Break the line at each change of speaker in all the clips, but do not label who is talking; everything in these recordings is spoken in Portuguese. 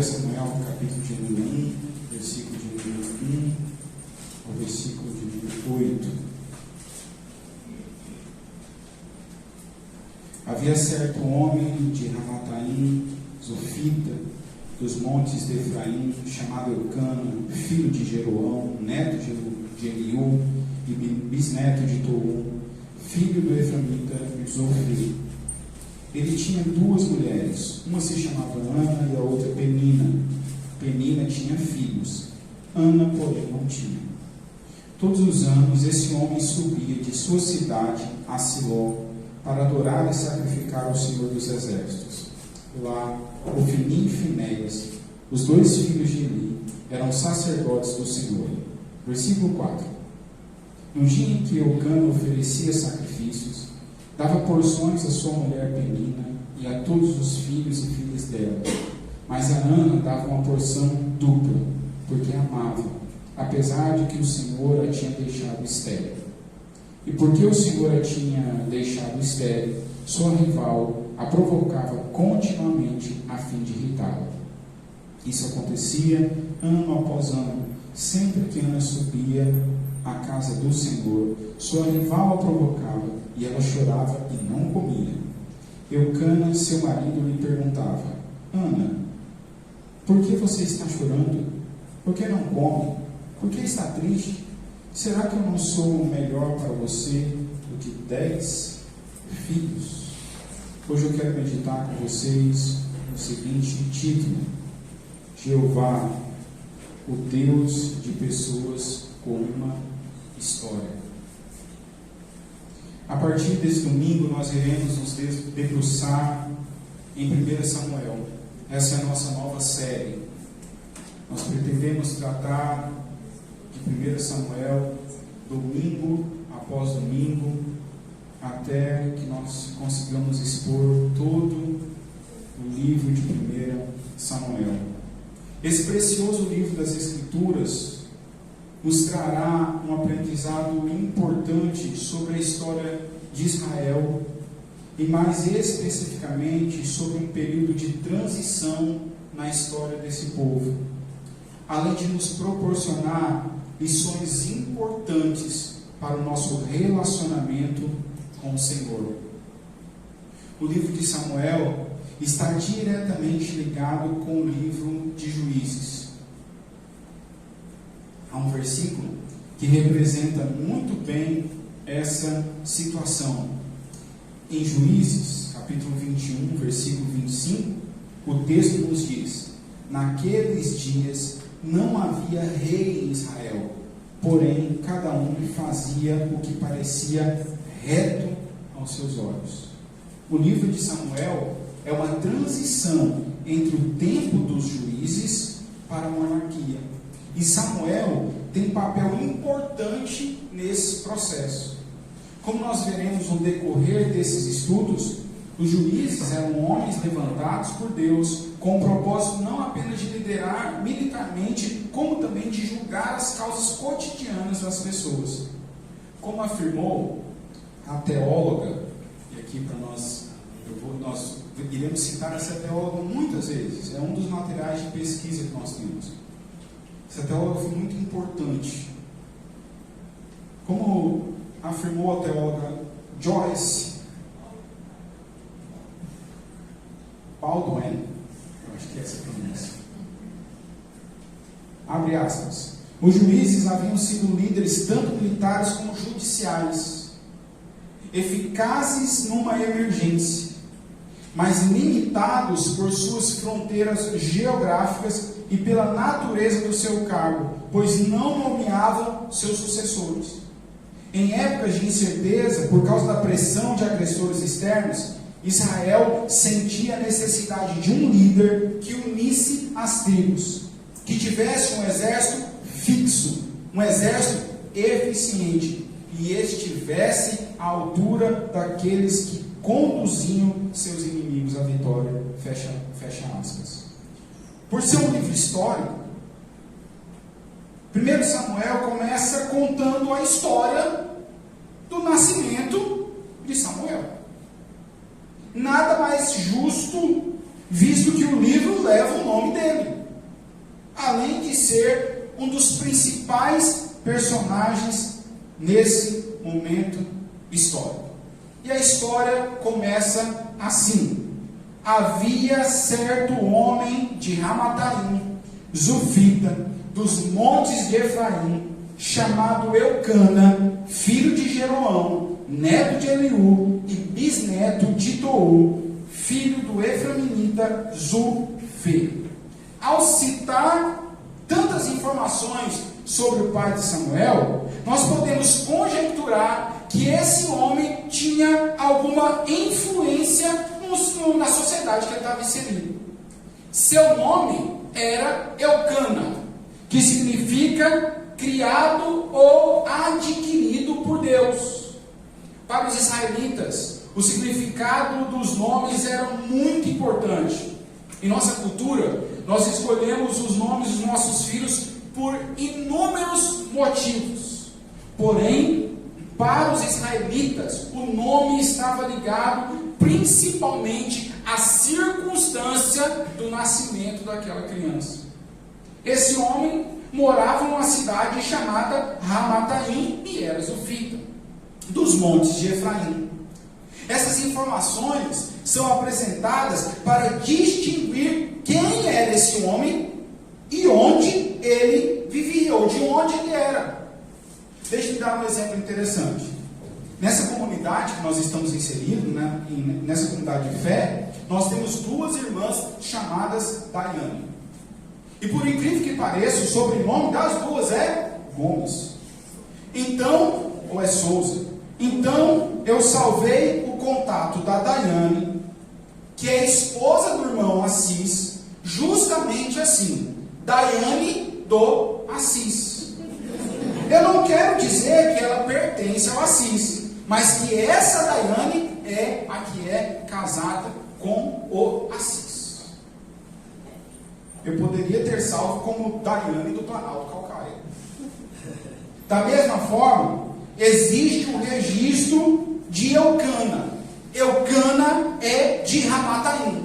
1 Samuel, capítulo de número 1, versículo de número 1 ao versículo de número 8. Havia certo homem de Ramataim, Zofita, dos montes de Efraim, chamado Eucana, filho de Jeroão, neto de Eliú e bisneto de Toum, filho do Efraimita Zofri. Ele tinha duas mulheres, uma se chamava Ana e a outra Penina. Penina tinha filhos, Ana, porém, não tinha. Todos os anos esse homem subia de sua cidade a Siló para adorar e sacrificar ao Senhor dos Exércitos. Lá, Ofni e Finéias, os dois filhos de Eli, eram sacerdotes do Senhor. Versículo 4. No dia em que Eucana oferecia sacrifícios, dava porções à sua mulher Penina e a todos os filhos e filhas dela. Mas a Ana dava uma porção dupla, porque a amava, apesar de que o Senhor a tinha deixado estéril. E porque o Senhor a tinha deixado estéril, sua rival a provocava continuamente a fim de irritá-la. Isso acontecia ano após ano. Sempre que Ana subia à casa do Senhor, sua rival a provocava, e ela chorava e não comia. Eucana, seu marido, lhe perguntava: Ana, por que você está chorando? Por que não come? Por que está triste? Será que eu não sou melhor para você do que 10 filhos? Hoje eu quero meditar com vocês no seguinte título: Jeová, o Deus de pessoas com uma história. A partir desse domingo nós iremos nos debruçar em 1 Samuel. Essa é a nossa nova série. Nós pretendemos tratar de 1 Samuel domingo após domingo, até que nós consigamos expor todo o livro de 1 Samuel. Esse precioso livro das Escrituras nos trará um aprendizado importante sobre a história de Israel e, mais especificamente, sobre um período de transição na história desse povo, além de nos proporcionar lições importantes para o nosso relacionamento com o Senhor. O livro de Samuel está diretamente ligado com o livro de Juízes. Há um versículo que representa muito bem essa situação. Em Juízes, capítulo 21, versículo 25, o texto nos diz: naqueles dias não havia rei em Israel, porém cada um fazia o que parecia reto aos seus olhos. O livro de Samuel é uma transição entre o tempo dos juízes para a monarquia. E Samuel tem um papel importante nesse processo. Como nós veremos no decorrer desses estudos, os juízes eram homens levantados por Deus com o propósito não apenas de liderar militarmente, como também de julgar as causas cotidianas das pessoas. Como afirmou a teóloga, e aqui para nós iremos citar essa teóloga muitas vezes, é um dos materiais de pesquisa que nós temos. Essa teóloga foi muito importante. Como afirmou a teóloga Joyce Baldwin, eu acho que é essa a pronúncia, abre aspas, os juízes haviam sido líderes tanto militares como judiciais, eficazes numa emergência, mas limitados por suas fronteiras geográficas e pela natureza do seu cargo, pois não nomeavam seus sucessores. Em épocas de incerteza, por causa da pressão de agressores externos, Israel sentia a necessidade de um líder que unisse as tribos, que tivesse um exército fixo, um exército eficiente, e estivesse à altura daqueles que conduziam seus inimigos à vitória. Fecha aspas. Por ser um livro histórico, 1 Samuel começa contando a história do nascimento de Samuel. Nada mais justo, visto que o livro leva o nome dele. ser um dos principais personagens nesse momento histórico. E a história começa assim: havia certo homem de Ramataim, Zufita, dos montes de Efraim, chamado Eucana, filho de Jeroão, neto de Eliú e bisneto de Tou, filho do efraimita Zufi. Ao citar tantas informações sobre o pai de Samuel, nós podemos conjecturar que esse homem tinha alguma influência na sociedade que ele estava inserido. Seu nome era Eucana, que significa criado ou adquirido por Deus. Para os israelitas, o significado dos nomes era muito importante. Em nossa cultura, nós escolhemos os nomes dos nossos filhos por inúmeros motivos. Porém, para os israelitas, o nome estava ligado principalmente à circunstância do nascimento daquela criança. Esse homem morava numa cidade chamada Ramataim e era Zufita, dos montes de Efraim. Essas informações são apresentadas para distinguir quem era esse homem e onde ele vivia, ou de onde ele era. Deixe-me dar um exemplo interessante. Nessa comunidade que nós estamos inseridos, né, nessa comunidade de fé, nós temos duas irmãs chamadas Daiane. E por incrível que pareça, o sobrenome das duas é Gomes. Então, ou é Souza. Então, eu salvei o contato da Daiane, que é esposa do irmão Assis, justamente assim: Daiane do Assis. Eu não quero dizer que ela pertence ao Assis, mas que essa Daiane é a que é casada com o Assis. Eu poderia ter salvo como Daiane do Planalto Calcaia. Da mesma forma, existe um registro de Eucana. Eucana é de Ramataim.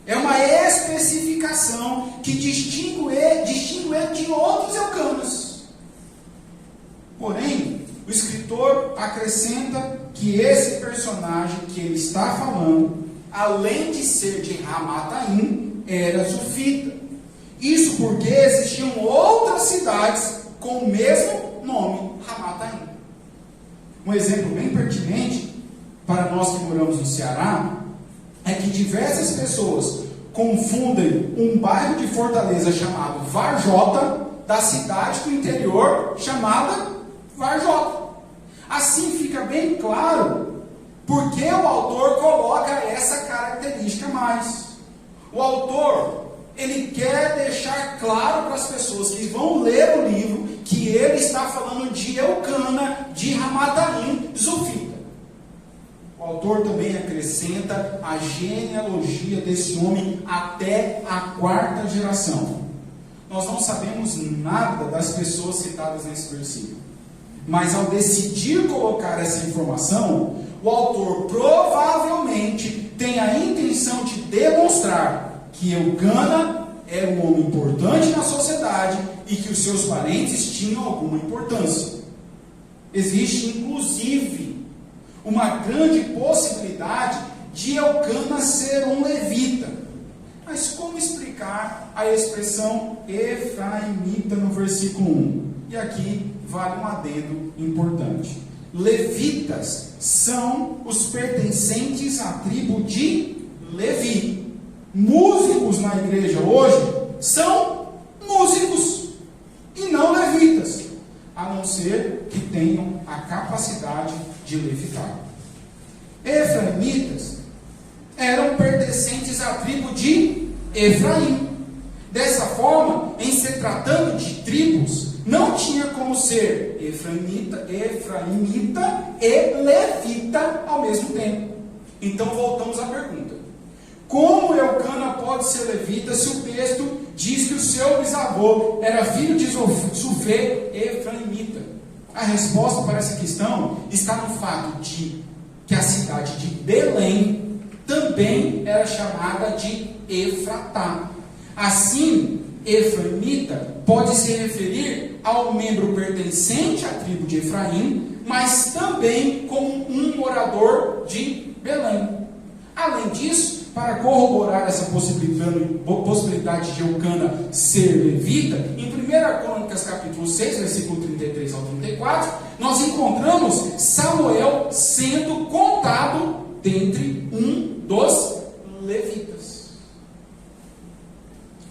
É uma especificação que distingue ele de outros Eucanas. Porém, o escritor acrescenta que esse personagem que ele está falando, além de ser de Ramataim, era Zufita. Isso porque existiam outras cidades com o mesmo nome, Ramataim. Um exemplo bem pertinente para nós que moramos no Ceará é que diversas pessoas confundem um bairro de Fortaleza chamado Varjota da cidade do interior chamada Varjota. Assim fica bem claro porque o autor coloca essa característica a mais. O autor, ele quer deixar claro para as pessoas que vão ler o livro que ele está falando de Eucana, de Ramataim, Zufita. O autor também acrescenta a genealogia desse homem até a 4ª geração. Nós não sabemos nada das pessoas citadas nesse versículo. Mas ao decidir colocar essa informação, o autor provavelmente tem a intenção de demonstrar que Eucana era um homem importante na sociedade e que os seus parentes tinham alguma importância. Existe, inclusive, uma grande possibilidade de Eucana ser um levita. Mas como explicar a expressão efraimita no versículo 1? E aqui vale um adendo importante. Levitas são os pertencentes à tribo de Levi. Músicos na igreja hoje são músicos e não levitas, a não ser que tenham a capacidade de levitar. Efraimitas eram pertencentes à tribo de Efraim. Dessa forma, em se tratando de tribos, não tinha como ser efraimita e levita ao mesmo tempo. Então voltamos à pergunta: como Eucana pode ser levita se o texto diz que o seu bisavô era filho de Zufê, efraimita? A resposta para essa questão está no fato de que a cidade de Belém também era chamada de Efratá. Assim, efraimita pode se referir ao membro pertencente à tribo de Efraim, mas também como um morador de Belém. Além disso, para corroborar essa possibilidade de Eucana ser levita, em 1 Crônicas capítulo 6, versículo 33 ao 34, nós encontramos Samuel sendo contado dentre um dos levitas.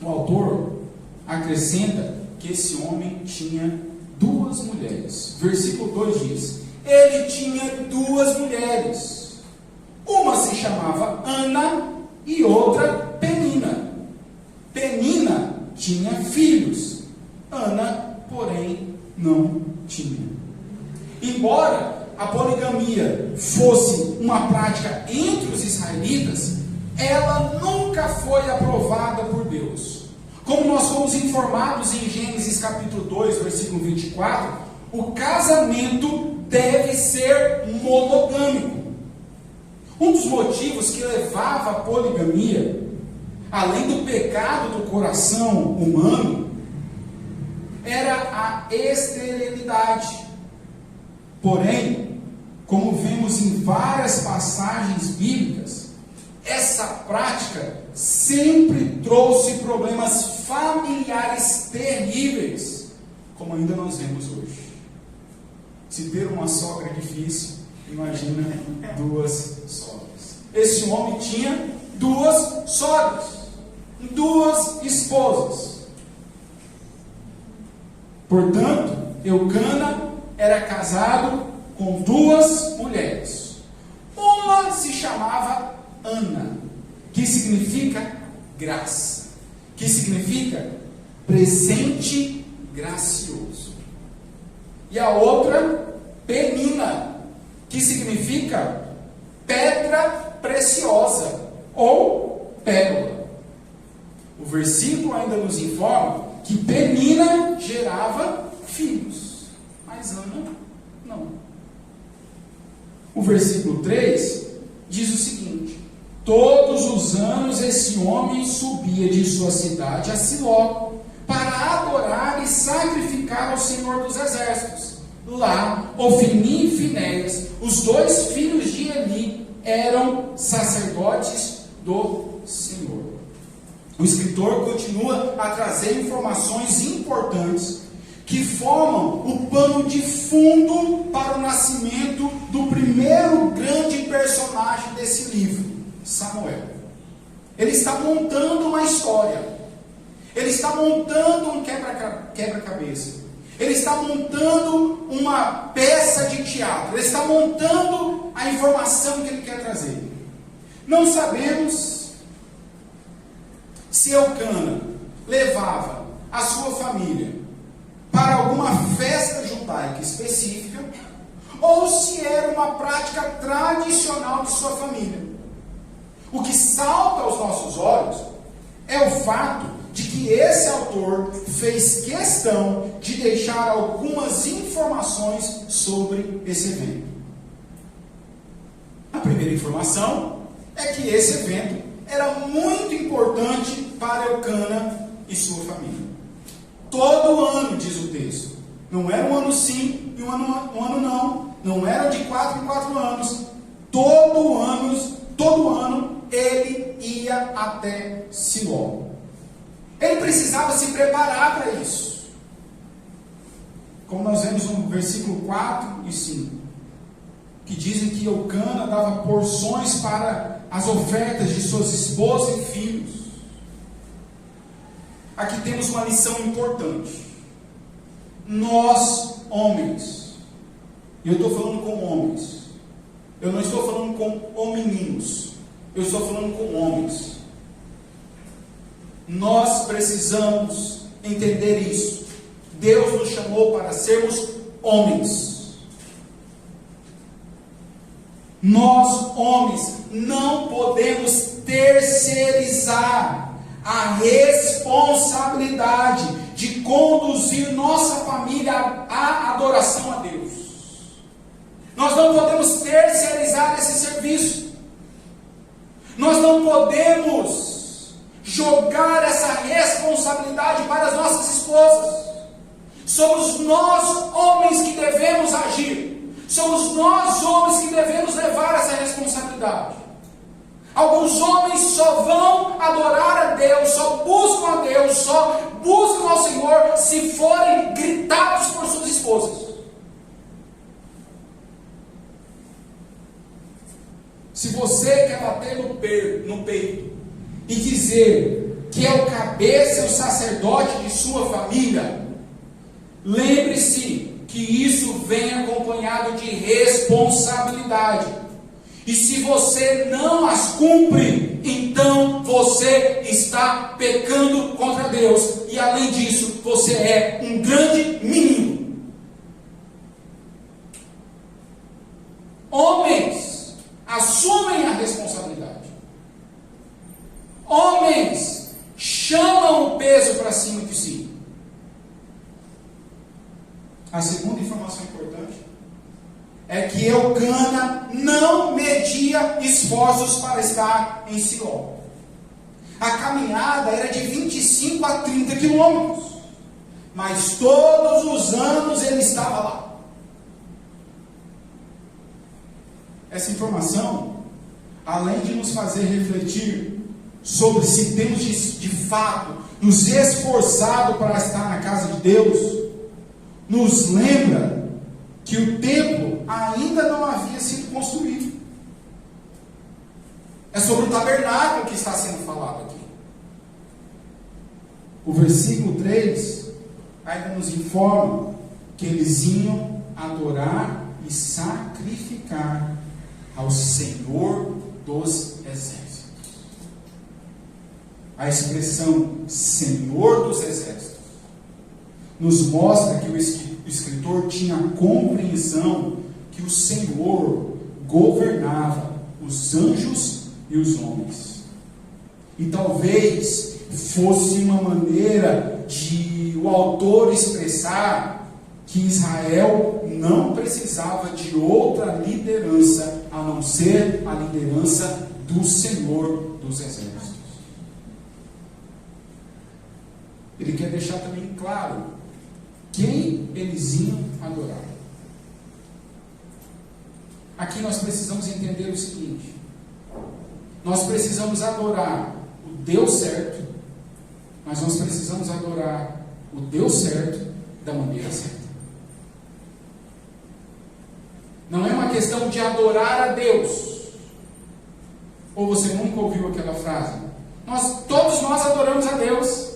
O autor acrescenta que esse homem tinha 2 mulheres. Versículo 2 diz: ele tinha 2 mulheres. Uma se chamava Ana e outra Penina. Penina tinha filhos. Ana, porém, não tinha. Embora a poligamia fosse uma prática entre os israelitas, ela nunca foi aprovada por Deus. Como nós fomos informados em Gênesis capítulo 2, versículo 24, o casamento deve ser monogâmico. Um dos motivos que levava à poligamia, além do pecado do coração humano, era a esterilidade. Porém, como vemos em várias passagens bíblicas, essa prática sempre trouxe problemas familiares terríveis, como ainda nós vemos hoje. Se ter uma sogra é difícil, imagina 2 sogras. Esse homem tinha 2 sogras, 2 esposas. Portanto, Eucana era casado com 2 mulheres. Uma se chamava Ana, que significa graça, que significa presente gracioso. E a outra, Penina, que significa pedra preciosa ou pérola. O versículo ainda nos informa que Penina gerava filhos, mas Ana não. O versículo 3 diz o seguinte: todos os anos esse homem subia de sua cidade a Siló para adorar e sacrificar ao Senhor dos Exércitos. Lá, Ofni e Finéias, os 2 filhos de Eli, eram sacerdotes do Senhor. O escritor continua a trazer informações importantes que formam o pano de fundo para o nascimento do primeiro grande personagem desse livro, Samuel. Ele está montando uma história. Ele está montando um quebra-cabeça. Ele está montando uma peça de teatro. Ele está montando a informação que ele quer trazer. Não sabemos se Eucana levava a sua família para alguma festa judaica específica, ou se era uma prática tradicional de sua família. O que salta aos nossos olhos é o fato de que esse autor fez questão de deixar algumas informações sobre esse evento. A primeira informação é que esse evento era muito importante para Eucana e sua família. Todo ano, diz o texto, não era um ano sim e um ano não, não era de 4 em 4 anos, todo ano ele ia até Siló. Ele precisava se preparar para isso. Como nós vemos no versículo 4 e 5, que dizem que Eucana dava porções para as ofertas de suas esposas e filhos. Aqui temos uma lição importante. Nós, homens, e eu estou falando com homens, eu não estou falando com homininos, eu estou falando com homens. Nós precisamos entender isso. Deus nos chamou para sermos homens. Nós, homens, não podemos terceirizar a responsabilidade de conduzir nossa família à adoração a Deus. Nós não podemos terceirizar esse serviço. Nós não podemos jogar essa responsabilidade para as nossas esposas. Somos nós, homens, que devemos agir. Somos nós, homens, que devemos levar essa responsabilidade. Alguns homens só vão adorar a Deus, só buscam a Deus, só buscam ao Senhor se forem gritados por suas esposas. Se você quer bater no peito e dizer que é o cabeça e o sacerdote de sua família, lembre-se que isso vem acompanhado de responsabilidade. E se você não as cumpre, então você está pecando contra Deus. E além disso, você é um grande menino. Homens, assumem a responsabilidade. Homens, chamam o peso para cima de si. A segunda informação importante é que Eucana não media esforços para estar em Siló. A caminhada era de 25 a 30 quilômetros, mas todos os anos ele estava lá. Essa informação, além de nos fazer refletir sobre se temos de fato nos esforçado para estar na casa de Deus, nos lembra que o templo ainda não havia sido construído. É sobre o tabernáculo que está sendo falado aqui. O versículo 3 ainda nos informa que eles iam adorar e sacrificar ao Senhor dos Exércitos. A expressão Senhor dos Exércitos nos mostra que o escritor tinha a compreensão que o Senhor governava os anjos e os homens. E talvez fosse uma maneira de o autor expressar que Israel não precisava de outra liderança a não ser a liderança do Senhor dos Exércitos. Ele quer deixar também claro quem eles iam adorar. Aqui nós precisamos entender o seguinte: nós precisamos adorar o Deus certo, mas nós precisamos adorar o Deus certo da maneira certa. Não é uma questão de adorar a Deus. Ou você nunca ouviu aquela frase? Todos nós adoramos a Deus.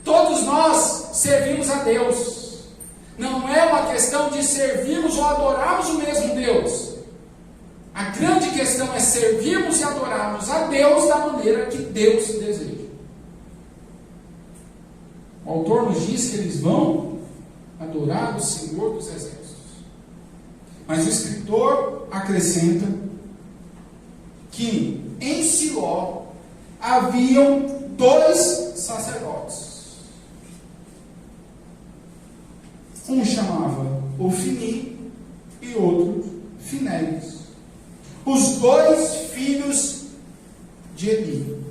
Todos nós servimos a Deus. Não é uma questão de servirmos ou adorarmos o mesmo Deus. A grande questão é servirmos e adorarmos a Deus da maneira que Deus deseja. O autor nos diz que eles vão adorar o Senhor dos Exércitos. Mas o escritor acrescenta que em Siló haviam 2 sacerdotes. Um chamava Ofni e outro Finéias. Os 2 filhos de Eli.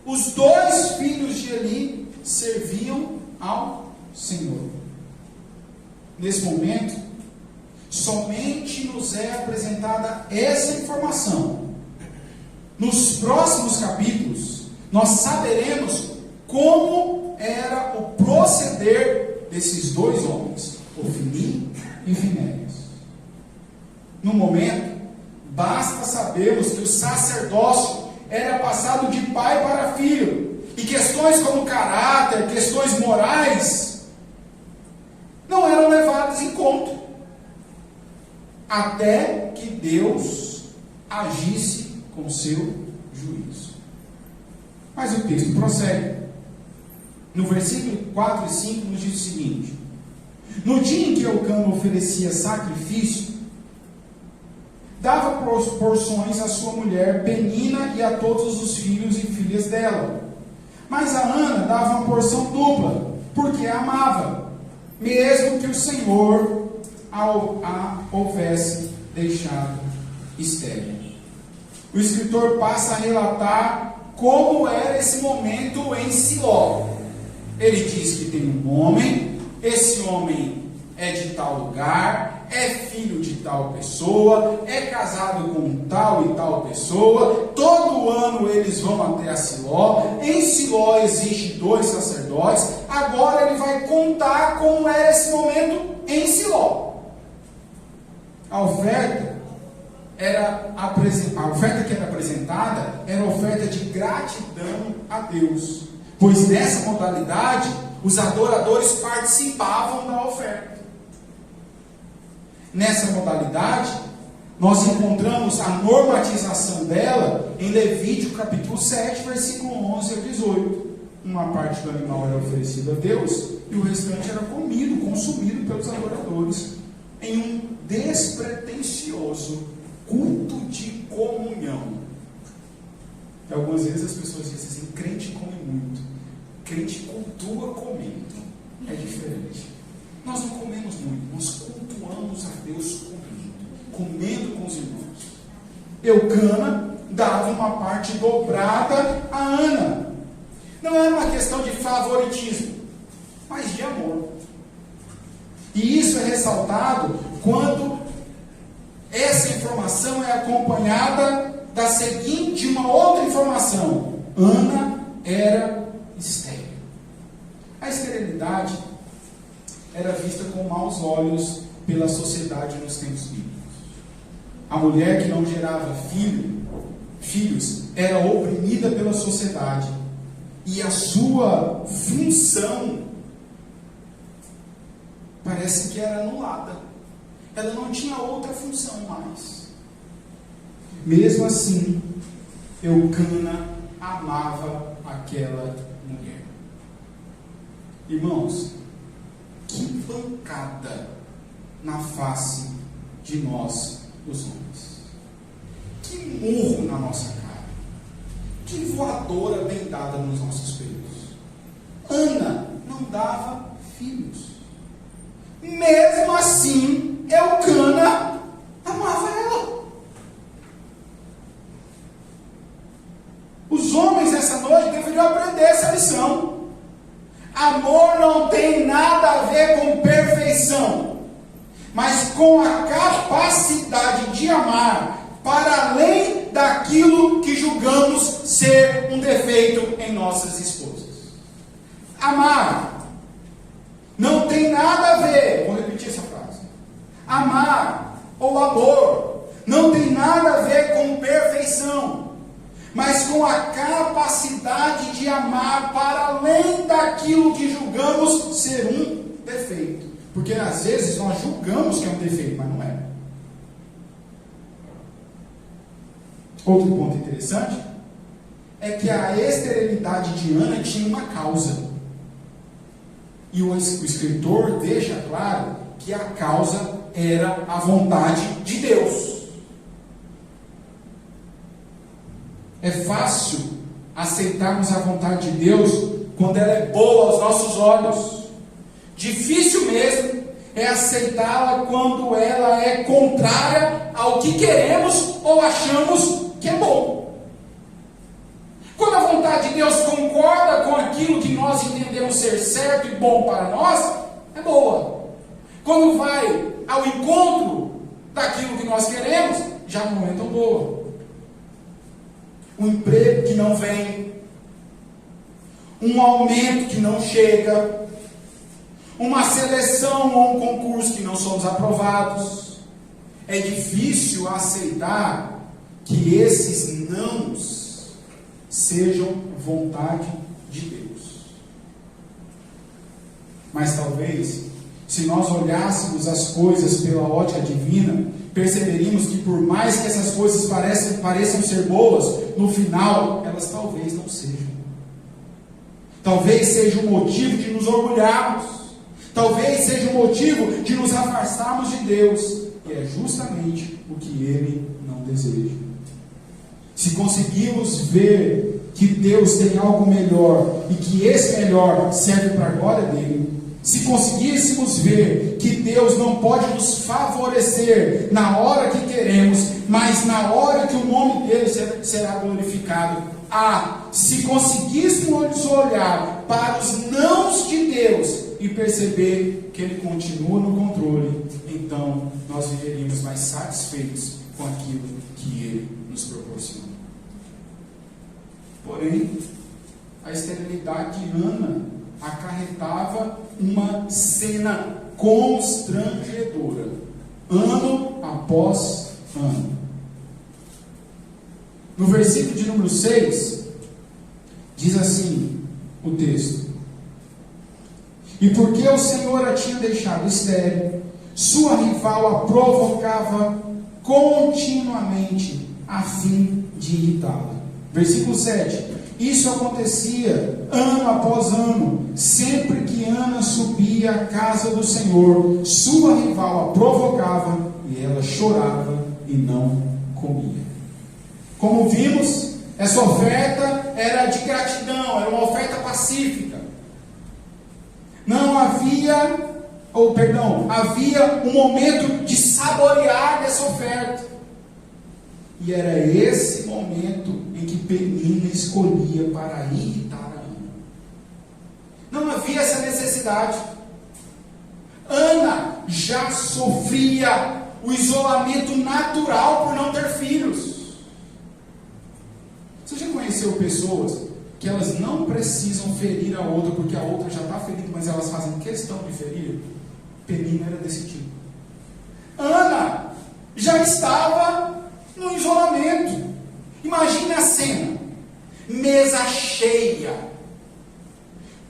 Os 2 filhos de Eli serviam ao Senhor. Nesse momento, somente nos é apresentada essa informação. Nos próximos capítulos, nós saberemos como era o proceder desses 2 homens, Ofni e Finéias. No momento, basta sabermos que o sacerdócio era passado de pai para filho, e questões como caráter, questões morais, não eram levadas em conta, até que Deus agisse com seu juízo. Mas o texto prossegue. No versículo 4 e 5 nos diz o seguinte: no dia em que Eucana oferecia sacrifício, dava porções à sua mulher Penina e a todos os filhos e filhas dela. Mas a Ana dava uma porção dupla, porque a amava, mesmo que o Senhor a houvesse deixado estéril. O escritor passa a relatar como era esse momento em Siló. Ele diz que tem um homem, esse homem é de tal lugar, é filho de tal pessoa, é casado com tal e tal pessoa, todo ano eles vão até a Siló, em Siló existe 2 sacerdotes, agora ele vai contar como era esse momento em Siló. A oferta que era apresentada era oferta de gratidão a Deus, pois nessa modalidade os adoradores participavam da oferta. Nessa modalidade, nós encontramos a normatização dela em Levítico capítulo 7, versículo 11 a 18. Uma parte do animal era oferecida a Deus e o restante era comido, consumido pelos adoradores, em um despretensioso culto de comunhão. E algumas vezes as pessoas dizem assim: crente come muito, crente cultua comendo. É diferente. Nós não comemos muito, nós cultuamos a Deus comendo com os irmãos. Eucana dava uma parte dobrada a Ana. Não era uma questão de favoritismo, mas de amor. E isso é ressaltado quando essa informação é acompanhada de uma outra informação. Ana era estéril. A esterilidade era vista com maus olhos pela sociedade nos tempos bíblicos. A mulher que não gerava filhos era oprimida pela sociedade e a sua função parece que era anulada. Ela não tinha outra função mais. Mesmo assim, Eucana amava aquela mulher. Irmãos, que pancada na face de nós, os homens. Que murro na nossa cara. Que voadora bem dada nos nossos peitos. Ana não dava filhos. Mesmo assim, Eucana amava ela. Os homens nessa noite deveriam aprender essa lição. Amor não tem nada a ver com perfeição, mas com a capacidade de amar para além daquilo que julgamos ser um defeito em nossas esposas. Amar não tem nada a ver, vou repetir essa frase. Amar ou amor não tem nada a ver com perfeição, mas com a capacidade de amar para além daquilo que julgamos ser um defeito. Porque às vezes nós julgamos que é um defeito, mas não é. Outro ponto interessante é que a esterilidade de Ana tinha uma causa. E o escritor deixa claro que a causa era a vontade de Deus. É fácil aceitarmos a vontade de Deus quando ela é boa aos nossos olhos. Difícil mesmo é aceitá-la quando ela é contrária ao que queremos ou achamos que é bom. Quando a vontade de Deus concorda com aquilo que nós entendemos ser certo e bom para nós, é boa. Quando vai ao encontro daquilo que nós queremos, já não é tão boa. Um emprego que não vem, um aumento que não chega, uma seleção ou um concurso que não somos aprovados. É difícil aceitar que esses nãos sejam vontade de Deus. Mas talvez, se nós olhássemos as coisas pela ótica divina, perceberíamos que por mais que essas coisas pareçam ser boas, no final elas talvez não sejam. Talvez seja um motivo de nos orgulharmos. Talvez seja um motivo de nos afastarmos de Deus. E é justamente o que Ele não deseja. Se conseguirmos ver que Deus tem algo melhor e que esse melhor serve para a glória dele, se conseguíssemos ver que Deus não pode nos favorecer na hora que queremos, mas na hora que o nome dele será glorificado, se conseguíssemos olhar para os nãos de Deus e perceber que ele continua no controle, então nós viveríamos mais satisfeitos com aquilo que ele nos proporciona. Porém, a esterilidade de Ana acarretava uma cena constrangedora, ano após ano. No versículo de número 6, diz assim o texto: e porque o Senhor a tinha deixado estéril, sua rival a provocava continuamente a fim de irritá-la. Versículo 7: isso acontecia ano após ano, sempre que Ana subia à casa do Senhor, sua rival a provocava e ela chorava e não comia. Como vimos, essa oferta era de gratidão, era uma oferta pacífica. Havia um momento de saborear dessa oferta. E era esse momento em que Penina escolhia para irritar a Ana. Não havia essa necessidade. Ana já sofria o isolamento natural por não ter filhos. Você já conheceu pessoas que elas não precisam ferir a outra porque a outra já está ferida, mas elas fazem questão de ferir? Penina era desse tipo. Ana já estava no isolamento. Imagine a cena: mesa cheia,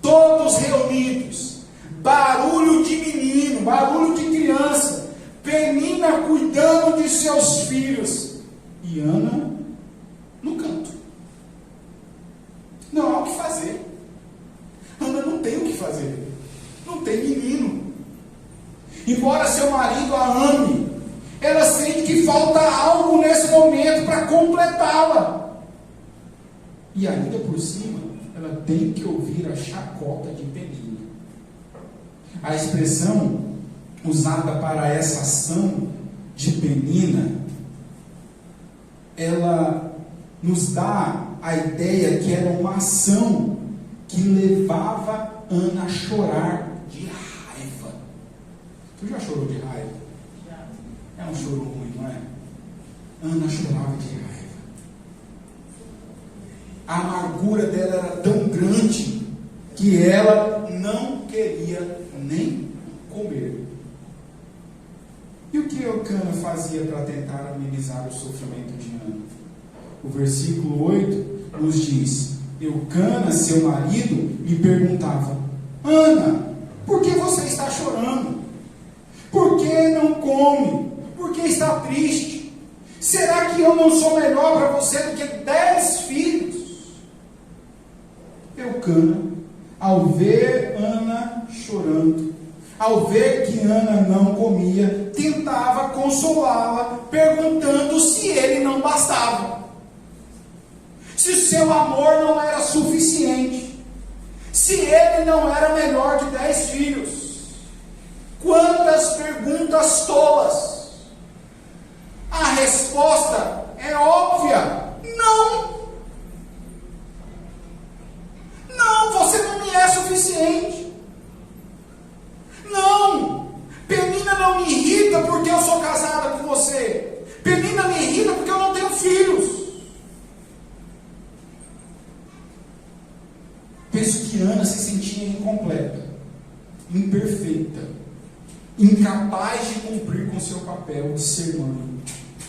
todos reunidos, barulho de menino, barulho de criança, Penina cuidando de seus filhos e Ana no canto. Não há o que fazer. Ana não tem o que fazer. Não tem menino. Embora seu marido a ame, ela sente que falta algo nesse momento para completá-la. E ainda por cima, ela tem que ouvir a chacota de Penina. A expressão usada para essa ação de Penina, ela nos dá a ideia que era uma ação que levava Ana a chorar de raiva. Tu já chorou de raiva? Já. É um choro ruim, não é? Ana chorava de raiva. A amargura dela era tão grande que ela não queria nem comer. E o que Eucana fazia para tentar amenizar o sofrimento de Ana? O versículo 8 nos diz: Eucana, seu marido, lhe perguntava: Ana, por que você está chorando? Por que não come? Por que está triste? Será que eu não sou melhor para você do que 10 filhos? Eucana, ao ver Ana chorando, ao ver que Ana não comia, tentava consolá-la, perguntando se ele não bastava, se seu amor não era suficiente, se ele não era melhor de 10 filhos. Quantas perguntas tolas! A resposta é óbvia: não. Não, você não me é suficiente. Não, Penina não me irrita porque eu sou casada com você. Penina me irrita porque eu não tenho filhos. Penso que Ana se sentia incompleta, imperfeita, incapaz de cumprir com seu papel de ser mãe.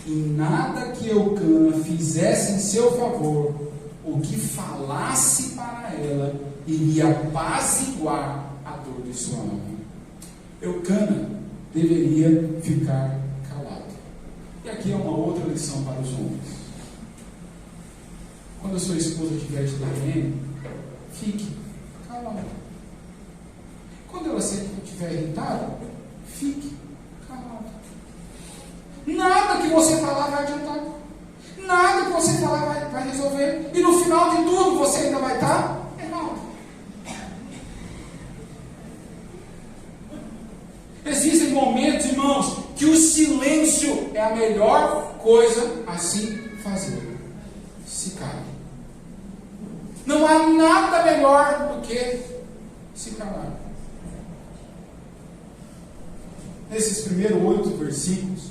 E nada que Eucana fizesse em seu favor, ou que falasse para ela, iria apaziguar a dor de sua alma. Eucana deveria ficar calada. E aqui é uma outra lição para os homens. Quando a sua esposa estiver te devendo, fique calada. Quando ela estiver irritada, fique calada. Nada que você falar vai adiantar. Nada que você falar vai resolver. E no final de tudo você ainda vai estar errado. é a melhor coisa a se fazer: se calar. Não há nada melhor do que se calar. Nesses primeiros 8 versículos,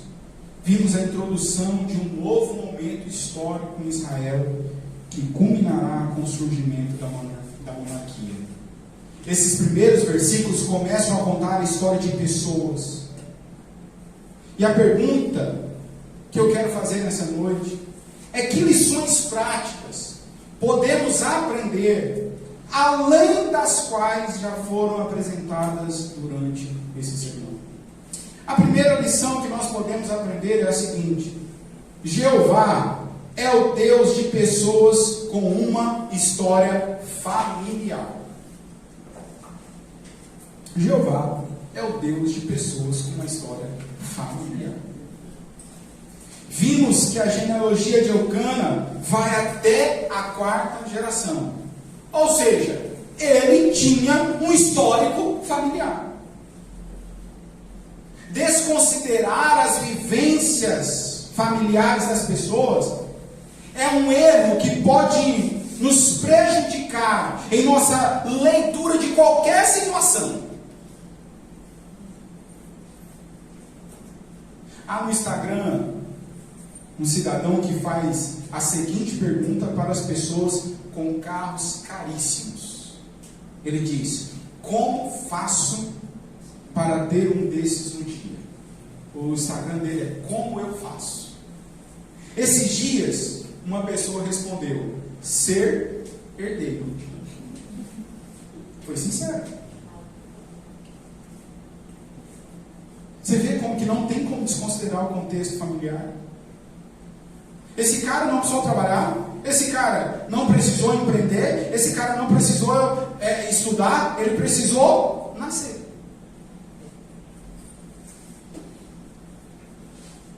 vimos a introdução de um novo momento histórico em Israel, que culminará com o surgimento da monarquia. Esses primeiros versículos começam a contar a história de pessoas. E a pergunta que eu quero fazer nessa noite é: que lições práticas podemos aprender, além das quais já foram apresentadas durante esse sermão? A primeira lição que nós podemos aprender é a seguinte: Jeová é o Deus de pessoas com uma história familiar. Jeová é o Deus de pessoas com uma história familiar. Vimos que a genealogia de Eucana vai até a 4ª geração. Ou seja, ele tinha um histórico familiar. Desconsiderar as vivências familiares das pessoas é um erro que pode nos prejudicar em nossa leitura de qualquer situação. Há no Instagram um cidadão que faz a seguinte pergunta para as pessoas com carros caríssimos. Ele diz: como faço para ter um desses um dia? O Instagram dele é como eu faço. Esses dias, uma pessoa respondeu: ser herdeiro. Foi sincero. Você vê como que não tem como desconsiderar o contexto familiar. Esse cara não precisou trabalhar, esse cara não precisou empreender, esse cara não precisou estudar, ele precisou nascer.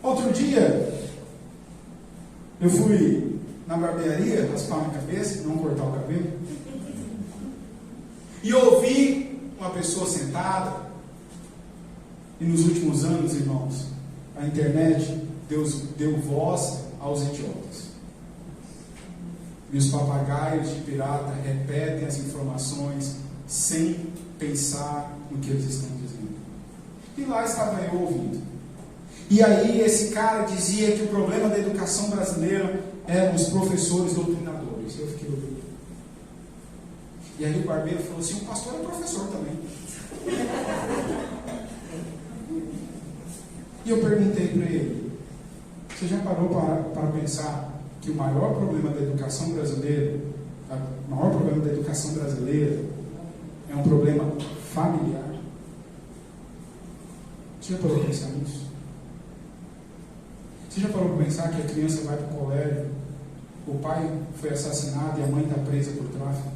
Outro dia, eu fui na barbearia raspar minha cabeça, não cortar o cabelo, e ouvi uma pessoa sentada. E nos últimos anos, irmãos, a internet deu voz aos idiotas. E os papagaios de pirata repetem as informações sem pensar no que eles estão dizendo. E lá estava eu ouvindo. E aí esse cara dizia que o problema da educação brasileira eram os professores doutrinadores. Eu fiquei ouvindo. E aí o barbeiro falou assim: o pastor é professor também. E eu perguntei para ele: você já parou para pensar que o maior problema da educação brasileira, é um problema familiar? Você já parou para pensar nisso? Você já parou para pensar que a criança vai para o colégio, o pai foi assassinado e a mãe está presa por tráfico?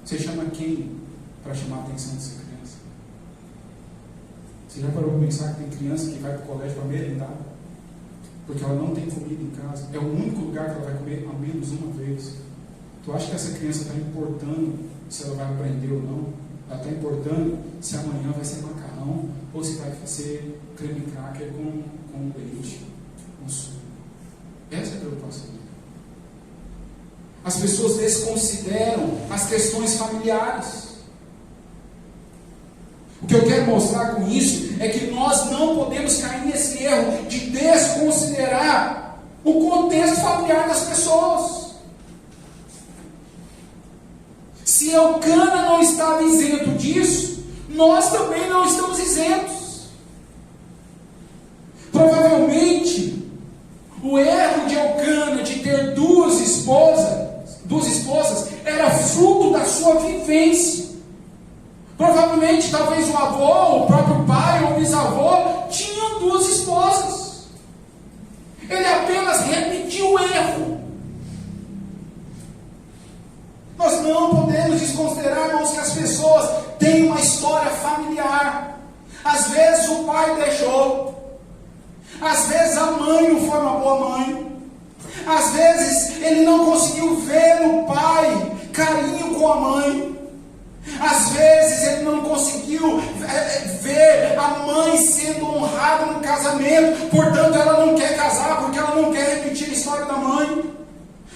Você chama quem para chamar a atenção dessa criança? Você já parou para pensar que tem criança que vai para o colégio para merendar? Porque ela não tem comida em casa. É o único lugar que ela vai comer ao menos uma vez. Tu acha que essa criança está importando se ela vai aprender ou não? Ela está importando se amanhã vai ser macarrão ou se vai ser creme cracker com leite, com suco. Essa é a preocupação. As pessoas desconsideram as questões familiares. O que eu quero mostrar com isso é que nós não podemos cair nesse erro de desconsiderar o contexto familiar das pessoas. Se Eucana não estava isento disso, nós também não estamos isentos. Provavelmente, o erro de Eucana de ter duas esposas era fruto da sua vivência. Provavelmente, talvez o avô, o próprio pai ou o bisavô tinham 2 esposas. Ele apenas repetiu o erro. Nós não podemos desconsiderar, irmãos, que as pessoas têm uma história familiar. Às vezes o pai deixou. Às vezes a mãe não foi uma boa mãe. Às vezes ele não conseguiu ver no pai carinho com a mãe. Às vezes ele não conseguiu ver a mãe sendo honrada no casamento, portanto ela não quer casar, porque ela não quer repetir a história da mãe.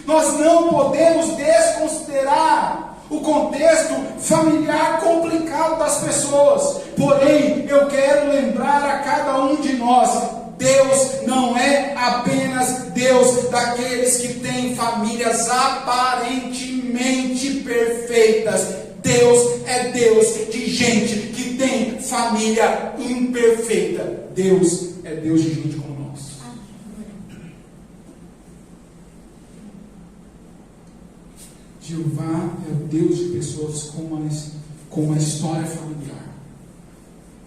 Nós não podemos desconsiderar o contexto familiar complicado das pessoas. Porém, eu quero lembrar a cada um de nós: Deus não é apenas Deus daqueles que têm famílias aparentemente perfeitas. Deus é Deus de gente que tem família imperfeita. Deus é Deus de gente como nós. Jeová é o Deus de pessoas com uma história familiar.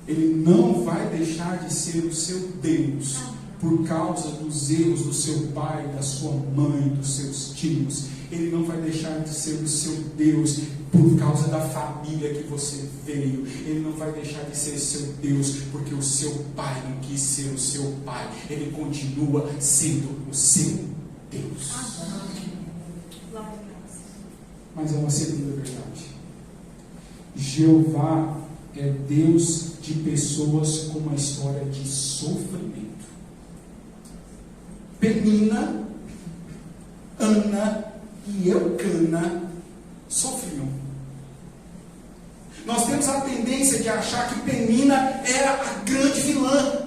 Ele não vai deixar de ser o seu Deus por causa dos erros do seu pai, da sua mãe, dos seus tios. Ele não vai deixar de ser o seu Deus por causa da família que você veio. Ele não vai deixar de ser seu Deus porque o seu pai não quis ser o seu pai. Ele continua sendo o seu Deus. Mas é uma segunda verdade. Jeová é Deus de pessoas com uma história de sofrimento. Penina, Ana e Eucana sofriam. Nós temos a tendência de achar que Penina era a grande vilã,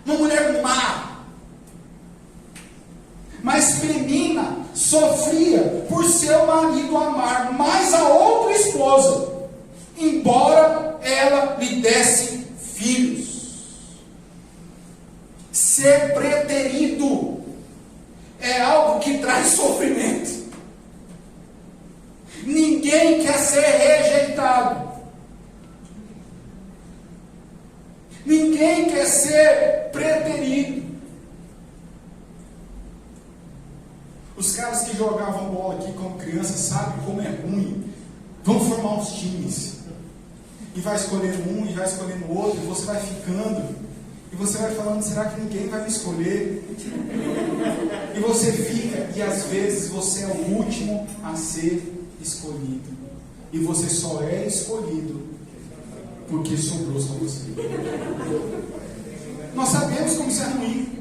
uma mulher má. Mas Penina sofria por seu marido amar mais a outra esposa, embora ela lhe desse filhos. Ser preterido é algo que traz sofrimento. Ninguém quer ser rejeitado. Ninguém quer ser preterido. Os caras que jogavam bola aqui como criança sabem como é ruim. Vamos formar uns times. E vai escolhendo um, e vai escolhendo outro, e você vai ficando. E você vai falando: será que ninguém vai me escolher? E você fica, e às vezes você é o último a ser escolhido. E você só é escolhido porque sobrou só você. Nós sabemos como isso é ruim.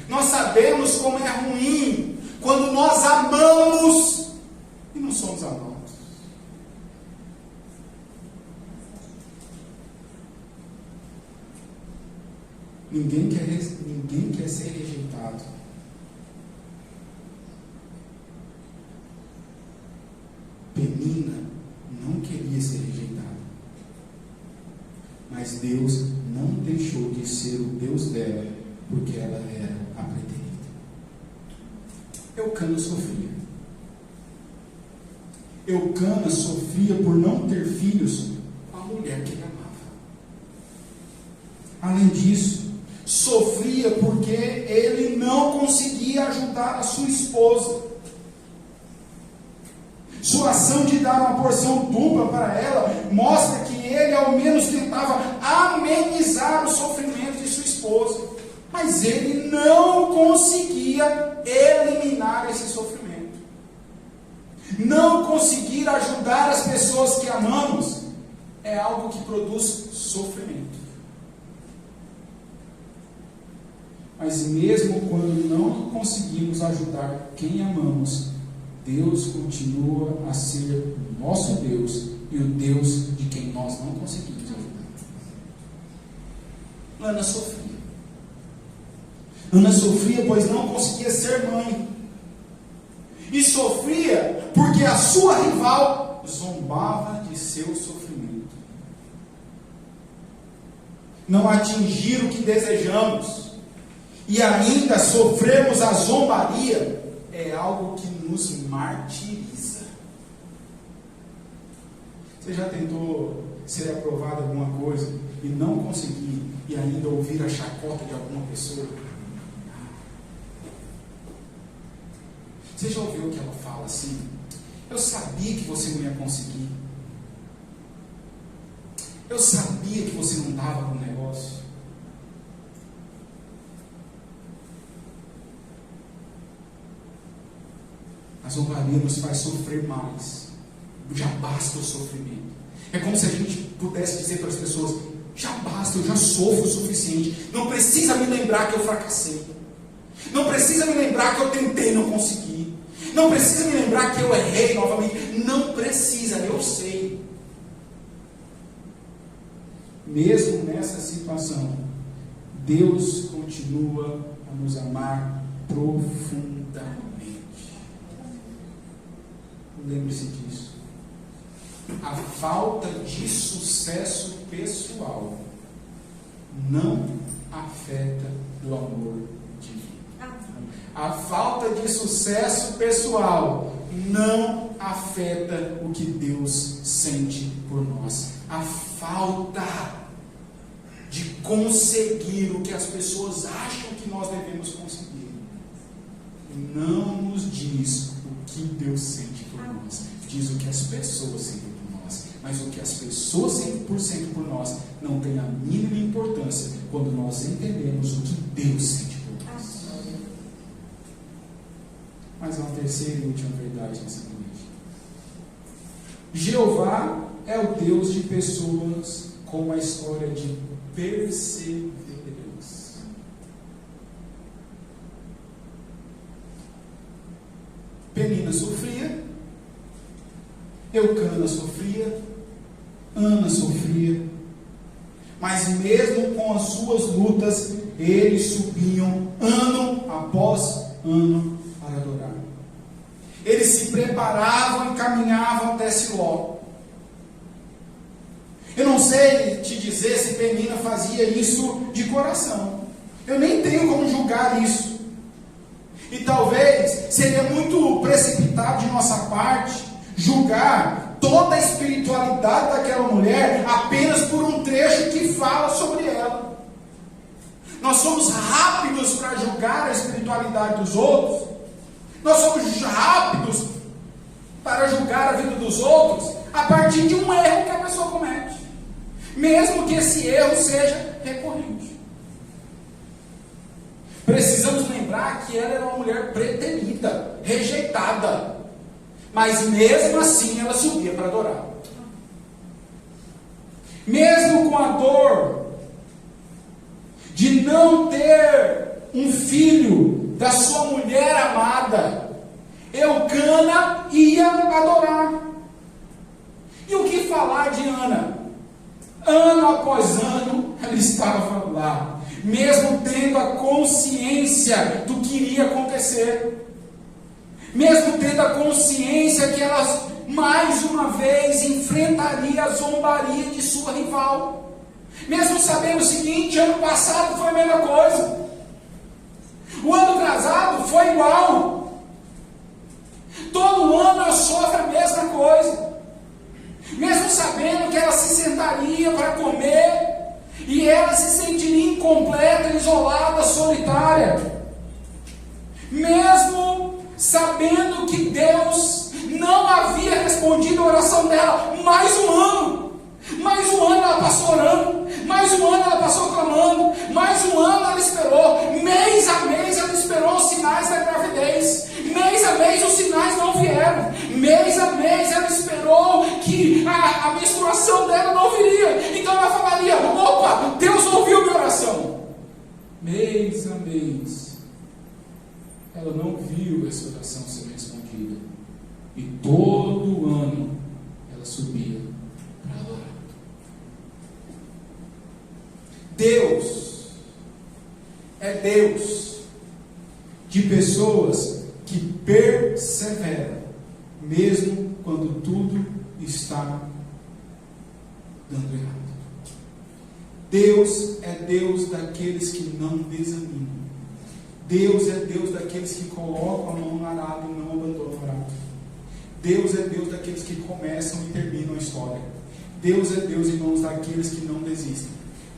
Nós sabemos como é ruim quando nós amamos e não somos amados. Ninguém quer ser rejeitado. Penina não queria ser rejeitada. Mas Deus não deixou de ser o Deus dela, porque ela era a preterida. Eucana sofria. Eucana sofria por não ter filhos com a mulher que ele amava. Além disso, sofria porque ele não conseguia ajudar a sua esposa. Sua ação de dar uma porção dupla para ela mostra que ele ao menos tentava amenizar o sofrimento de sua esposa, mas ele não conseguia eliminar esse sofrimento. Não conseguir ajudar as pessoas que amamos é algo que produz sofrimento. Mas mesmo quando não conseguimos ajudar quem amamos, Deus continua a ser o nosso Deus e o Deus de quem nós não conseguimos ajudar. Ana sofria. Ana sofria pois não conseguia ser mãe. E sofria porque a sua rival zombava de seu sofrimento. Não atingir o que desejamos e ainda sofremos a zombaria é algo que nos martiriza. Você já tentou ser aprovado em alguma coisa e não conseguir, e ainda ouvir a chacota de alguma pessoa? Você já ouviu que ela fala assim: eu sabia que você não ia conseguir, eu sabia que você não dava para o negócio. A zombaria nos faz sofrer mais, já basta o sofrimento. É como se a gente pudesse dizer para as pessoas: já basta, eu já sofro o suficiente. Não precisa me lembrar que eu fracassei. Não precisa me lembrar que eu tentei e não consegui. Não precisa me lembrar que eu errei novamente. Não precisa, eu sei. Mesmo nessa situação, Deus continua a nos amar profundamente. Lembre-se disso. A falta de sucesso pessoal não afeta o amor divino. A falta de sucesso pessoal não afeta o que Deus sente por nós. A falta de conseguir o que as pessoas acham que nós devemos conseguir não nos diz o que Deus sente por nós. Diz o que as pessoas sentem por nós. Mas o que as pessoas sentem por nós não tem a mínima importância quando nós entendemos o que Deus sente por nós. Mas há uma terceira e última verdade nessa noite. Jeová é o Deus de pessoas com uma história de perseverança. Penina sofria, Eucana sofria, Ana sofria, mas mesmo com as suas lutas, eles subiam ano após ano para adorar. Eles se preparavam e caminhavam até Siló. Eu não sei te dizer se Penina fazia isso de coração. Eu nem tenho como julgar isso. E talvez seria muito precipitado de nossa parte julgar toda a espiritualidade daquela mulher apenas por um trecho que fala sobre ela. Nós somos rápidos para julgar a espiritualidade dos outros. Nós somos rápidos para julgar a vida dos outros a partir de um erro que a pessoa comete, mesmo que esse erro seja recorrente. Precisamos lembrar que ela era uma mulher preterida, rejeitada, mas mesmo assim ela subia para adorar. Mesmo com a dor de não ter um filho da sua mulher amada, Eucana ia adorar. E o que falar de Ana? Ano após ano ela estava lá, mesmo tendo a consciência do que iria acontecer, mesmo tendo a consciência que ela mais uma vez enfrentaria a zombaria de sua rival, mesmo sabendo o seguinte: ano passado foi a mesma coisa, o ano atrasado foi igual, todo ano eu sofro a mesma coisa, mesmo sabendo que ela se sentaria para comer e ela se sentiria incompleta, isolada, solitária, mesmo sabendo que Deus não havia respondido a oração dela. Mais um ano ela passou orando, mais um ano ela passou clamando, mais um ano ela esperou, mês a mês ela esperou os sinais da gravidez, mês a mês os sinais não vieram, mês a mês ela esperou que a menstruação dela não viria, então ela falaria: opa, Deus ouviu minha oração. Mês a mês ela não viu essa oração ser respondida, e todo ano ela subia para adorar. Deus é Deus de pessoas que perseveram, mesmo quando tudo está dando errado. Deus é Deus daqueles que não desanimam. Deus é Deus daqueles que colocam a mão no arado e não abandonam o arado. Deus é Deus daqueles que começam e terminam a história. Deus é Deus, irmãos, daqueles que não desistem.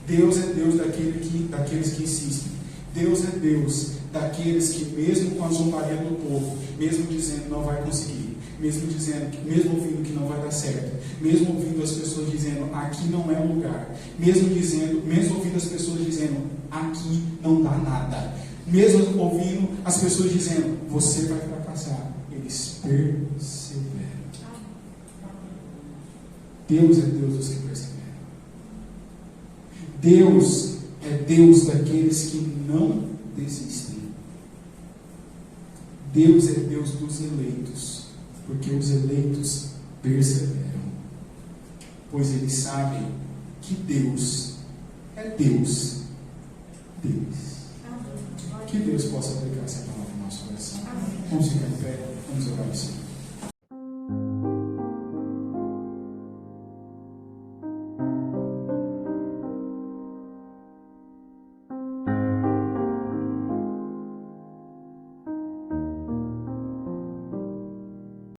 Deus é Deus daqueles que insistem. Deus é Deus daqueles que, mesmo com a zombaria do povo, mesmo dizendo não vai conseguir, mesmo ouvindo que não vai dar certo, mesmo ouvindo as pessoas dizendo aqui não é o lugar, mesmo ouvindo as pessoas dizendo aqui não dá nada, mesmo ouvindo as pessoas dizendo você vai fracassar, eles perseveram. Deus é Deus dos que perseveram. Deus é Deus daqueles que não desistem. Deus é Deus dos eleitos, porque os eleitos perseveram, pois eles sabem que Deus é Deus deles. Que Deus possa aplicar essa palavra no nosso coração. Vamos ficar em pé, vamos orar ao Senhor.